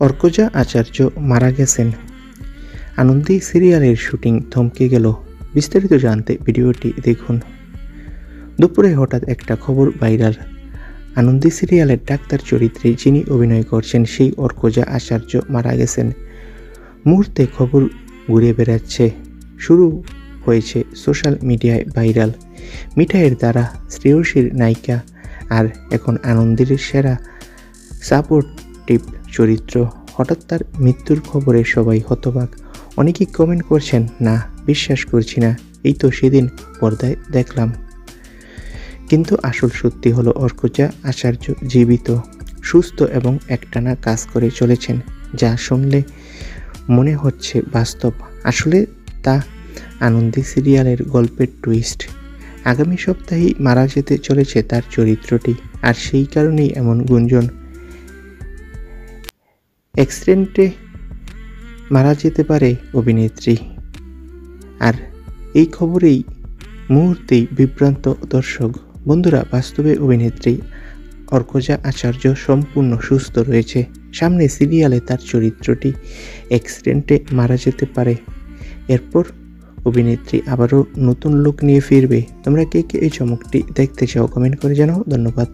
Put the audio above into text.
অর্কজা আচার্য মারা গেছেন। আনন্দী সিরিয়ালের শুটিং থমকে গেল। বিস্তারিত জানতে ভিডিওটি দেখুন। দুপুরে হঠাৎ একটা খবর ভাইরাল। আনন্দী সিরিয়ালের ডাক্তার চরিত্রে যিনি অভিনয় করছেন সেই অর্কজা আচার্য মারা গেছেন। মুহূর্তে খবর ঘুরে বেড়াচ্ছে, শুরু হয়েছে সোশ্যাল মিডিয়ায় ভাইরাল। মিঠাইয়ের দ্বারা শ্রেয়সীর নায়িকা আর এখন আনন্দীর সেরা সাপোর্টিভ চরিত্র। হঠাৎ তার মৃত্যুর খবরে সবাই হতবাক। অনেকেই কমেন্ট করছেন, না বিশ্বাস করছি না, এই তো সেদিন পর্দায় দেখলাম। কিন্তু আসল সত্যি হলো অর্কজা আচার্য জীবিত, সুস্থ এবং একটানা কাজ করে চলেছেন, যা শুনলে মনে হচ্ছে বাস্তব। আসলে তা আনন্দী সিরিয়ালের গল্পের টুইস্ট। আগামী সপ্তাহেই মারা যেতে চলেছে তার চরিত্রটি, আর সেই কারণেই এমন গুঞ্জন। অ্যাক্সিডেন্টে মারা যেতে পারে অভিনেত্রী, আর এই খবরেই মুহূর্তেই বিভ্রান্ত দর্শক। বন্ধুরা, বাস্তবে অভিনেত্রী অর্কজা আচার্য সম্পূর্ণ সুস্থ রয়েছে। সামনে সিরিয়ালে তার চরিত্রটি অ্যাক্সিডেন্টে মারা যেতে পারে। এরপর অভিনেত্রী আবারও নতুন লুক নিয়ে ফিরবে। তোমরা কে কে এই চমকটি দেখতে চাও কমেন্ট করে জানাও। ধন্যবাদ।